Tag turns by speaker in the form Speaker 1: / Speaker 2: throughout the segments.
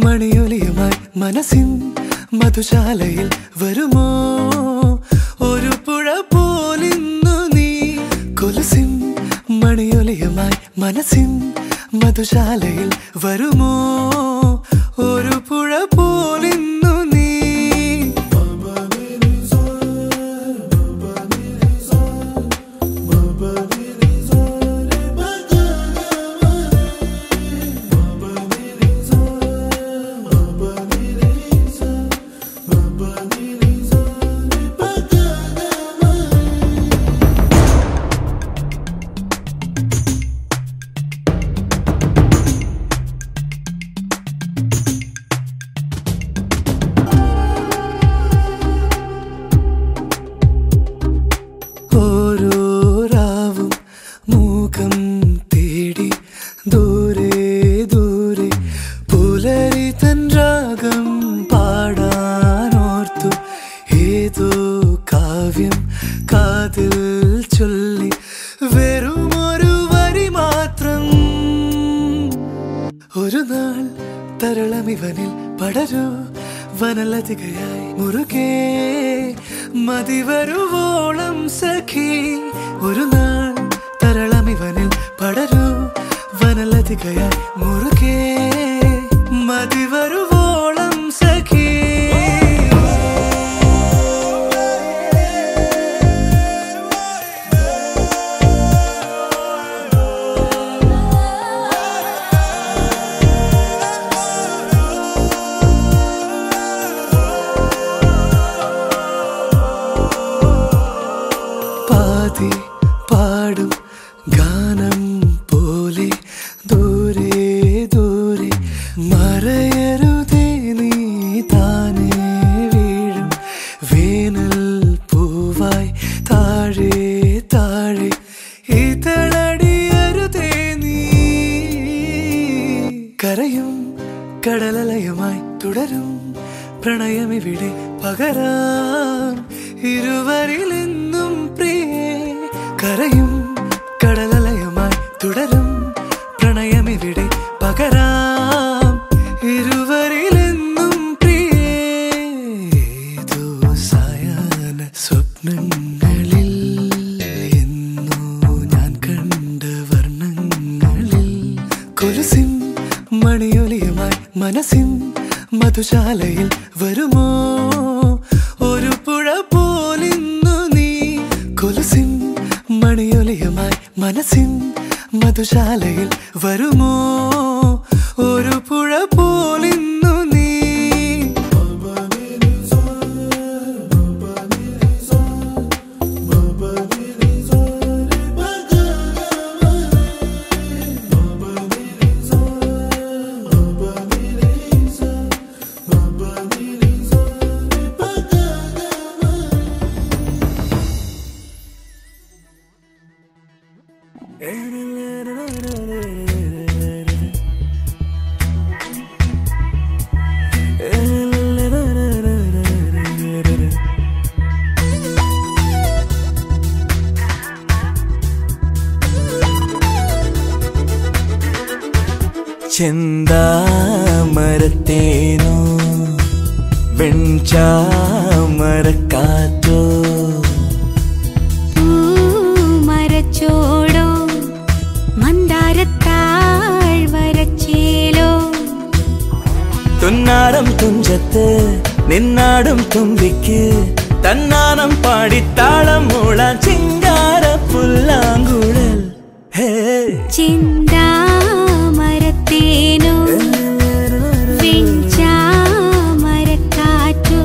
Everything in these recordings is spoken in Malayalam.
Speaker 1: മണിയൊലിയുമായി മനസ്സിൻ മധുശാലയിൽ വരുമോ ഒരു പുഴ പോലിന്നു നീ കൊലുസിൻ മണിയൊലിയുമായി മനസ്സിൻ മധുശാലയിൽ വരുമോ ഒരു പുഴ പോലിന്നു നീ ഒരു നാൾ തരളമിവനിൽ പടരൂ വനലതികയായി മുറുകെ മതിവരുവോളം സഖി ഒരു നാൾ തരളമിവനിൽ പടരൂ വനലതികയായി മുറുകെ മതിവരുവോളം സഖി പാടും ഗാനം പോലെ ദൂരെ ദൂരെ മറയരുതേ നീ താനേ വീഴും വേനൽ പൂവായി താഴെ താഴെ ഇതളടിയരുതേ നീ കരയും കടലലയുമായി തുടരും പ്രണയമിവിടെ പകരാം ഇരുവരിലെന്നും പ്രിയേ കരയും കടലലയുമായി തുടരും പ്രണയമിവിടെ പകരാം ഇരുവരിലെന്നും പ്രിയേ ഏതോ സായാഹ്ന സ്വപ്നങ്ങളിൽ എന്നോ ഞാൻ കണ്ട വർണ്ണങ്ങളിൽ കൊലുസിൻ മണിയൊലിയുമായി മനസ്സിൻ മധുശാലയിൽ വരുമോ ഒരു പുഴ പോലിന്നു നീ കൊലുസിൻ മണിയൊലിയുമായി മനസ്സിൻ മധുശാലയിൽ വരുമോ ഒരു പുഴ പോലിന്നു നീ ചെന്താമരത്തേനോ വെൺചാമരക്കാറ്റോ
Speaker 2: മരച്ചോടോ മന്ദാരത്താഴ്വരച്ചേലോ
Speaker 1: തുന്നാരം തുഞ്ചത്ത് നിന്നാടും തുമ്പിക്ക് തന്നാനം പാടിത്താളം മൂളാൻ ചിങ്കാര പുല്ലാങ്കുഴൽ
Speaker 2: ചെന്താമരത്തേനോ വെൺചാമരക്കാറ്റോ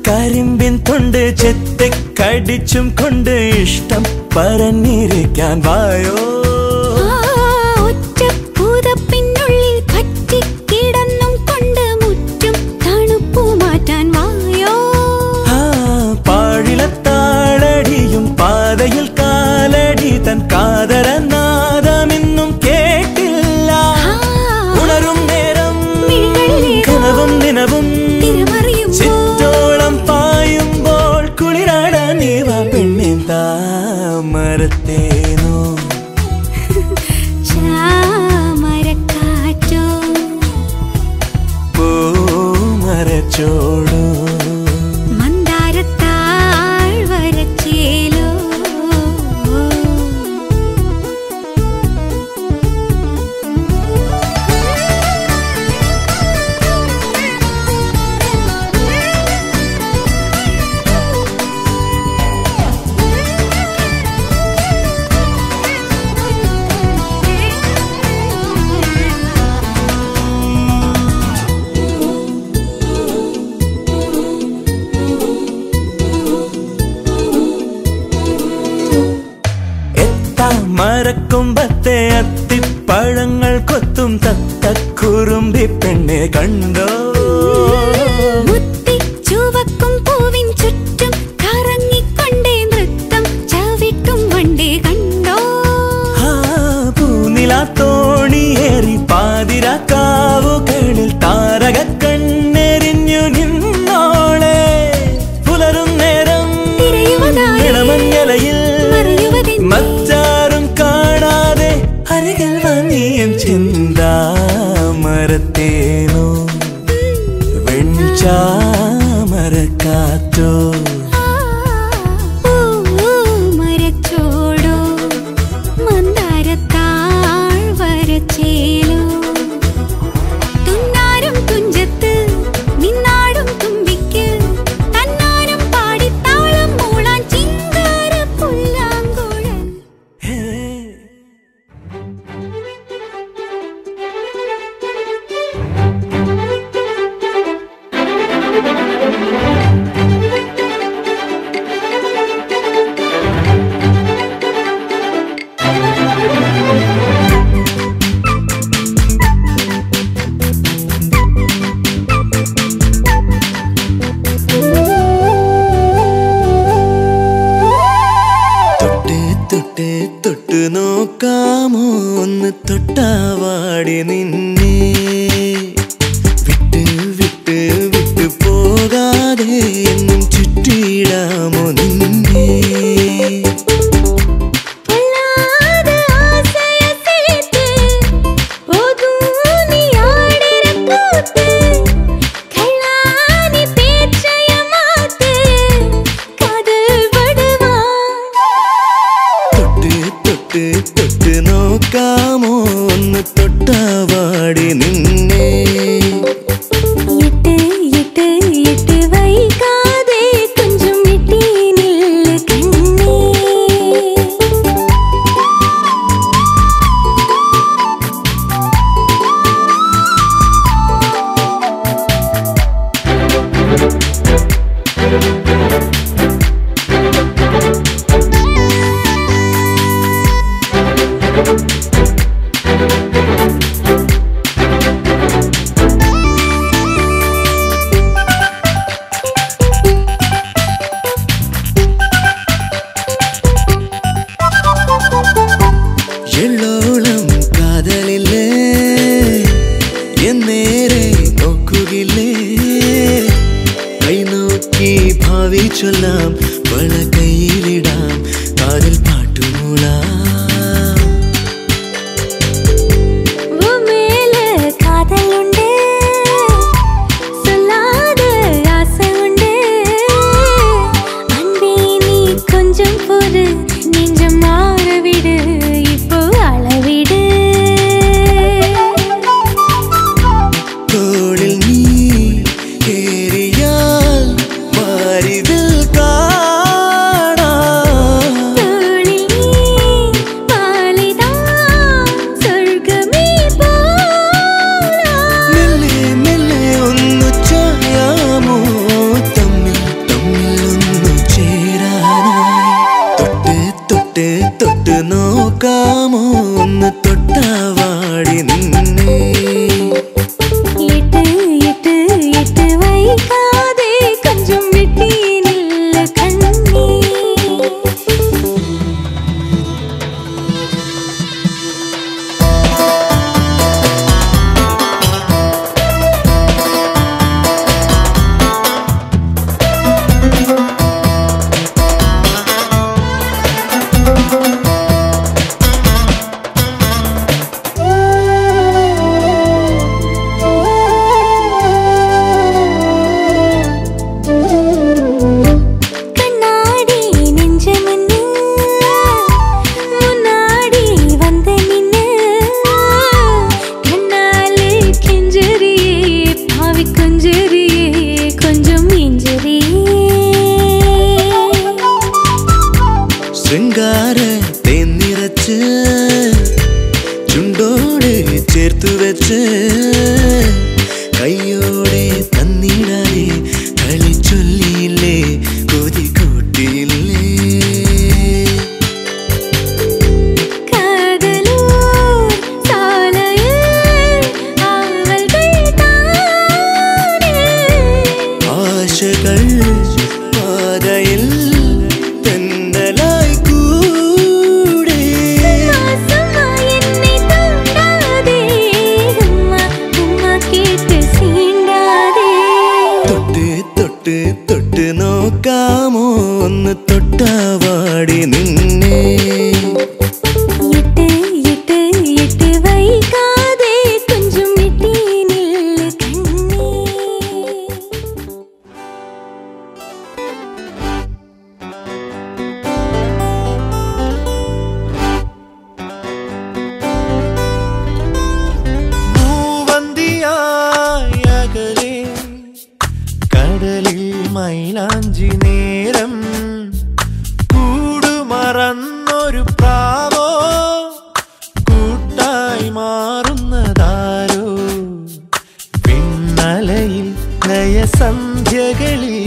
Speaker 1: കരിമ്പിൻ തൊണ്ട് ചെത്തിക്കടിച്ചും കൊണ്ട് ഇഷ്ടം പറഞ്ഞിരിക്കാൻ വായോ
Speaker 2: ഒറ്റ പൂതപ്പിനുള്ളിൽ
Speaker 1: കനവും ചുറ്റോളം പായുമ്പോൾ കുളിരാടാൻ നീ വാ പെണ്ണേ താമരത്തേനോ
Speaker 2: ചാമരക്കാറ്റോ
Speaker 1: പൂമരച്ചോടോ
Speaker 2: മന്ദാരത്താഴ്വരച്ചേലോ
Speaker 1: മരക്കൊമ്പത്തെ അത്തിപ്പഴങ്ങൾ കൊത്തും തത്തക്കുറുമ്പി പെണ്ണെ കണ്ടോ
Speaker 2: മുത്തി ചുവക്കും പൂവിൻ ചുറ്റും കറങ്ങിക്കൊണ്ടേ നൃത്തം ചവിട്ടും വണ്ടേ കണ്ടോ
Speaker 1: പൂനിലാത്തോണിയേറി പാതിരാക്കാവുകളിൽ താരക കണ്ണെറിഞ്ഞു നിന്നോളെ പുലരും നേരം ഇളമഞ്ഞലയിൽ മറ്റാരും കാണാതെ അരികിൽ വന്നിയൻ ചിന്താമരത്തേനോ വെൺചാമരക്കാറ്റോ
Speaker 2: മരച്ചോടോ മന്ദാരത്താഴ്വരച്ചേലോ തുന്നാരും തുഞ്ചത്ത് നിന്നാടും തുമ്പിക്ക് തന്നാരും പാടിത്താളം മൂളാൻ ചിങ്കാര പുല്ലാങ്കുഴൽ
Speaker 1: തൊട്ട് നോക്കാമോ ഒന്ന് തൊട്ടാവാടി നിന്നെ വിട്ട് വിട്ട് വിട്ട് പോകാതെ എന്നും ചുറ്റിയിടാമോ നിന്നെ തൊട്ട് നോക്കാമോ ഒന്ന് തൊട്ടാവാടി നിന്നെ
Speaker 2: ഇട്ട് വൈകാതെ കൊഞ്ചും വിട്ടീനില്ല കണ്ണേ
Speaker 1: എള്ളോളം കാതലില്ലേ എന്നേരെ നോക്കുകില്ലേ കൈ നോക്കി ഭാവി ചൊല്ലാം വള കയ്യിലിടാം കാതിൽ പാട്ടുമൂളാം
Speaker 2: കേട്ട് സീണ്ടാതെ
Speaker 1: തൊട്ട് തൊട്ട് തൊട്ട് നോക്കാമോ ഒന്ന് തൊട്ടാവാടി നിന്നെ
Speaker 2: ഇട്ട് ഇട്ട് ഇട്ട് വൈകാതെ കൊഞ്ചും ഇട്ടി നില്ല് കണ്ണേ
Speaker 1: മൂവന്തിയായകലെ കടലിൽ മൈലാഞ്ചി നേരം കൂടുമറന്നൊരു പ്രാവോ കൂട്ടായി മാറുന്നതാരോ പിന്നലയിൽ ലയസന്ധ്യകളിൽ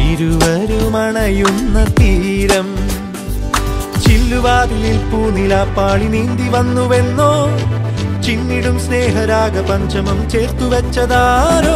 Speaker 1: ഇരുവരുമണയുന്ന തീരം ചില്ലുവാതിലിൽ പൂനിലാപ്പാളി നീന്തി വന്നുവെന്നോ ചിന്നിടും സ്നേഹരാഗ പഞ്ചമം ചേർത്തു വെച്ചതാരോ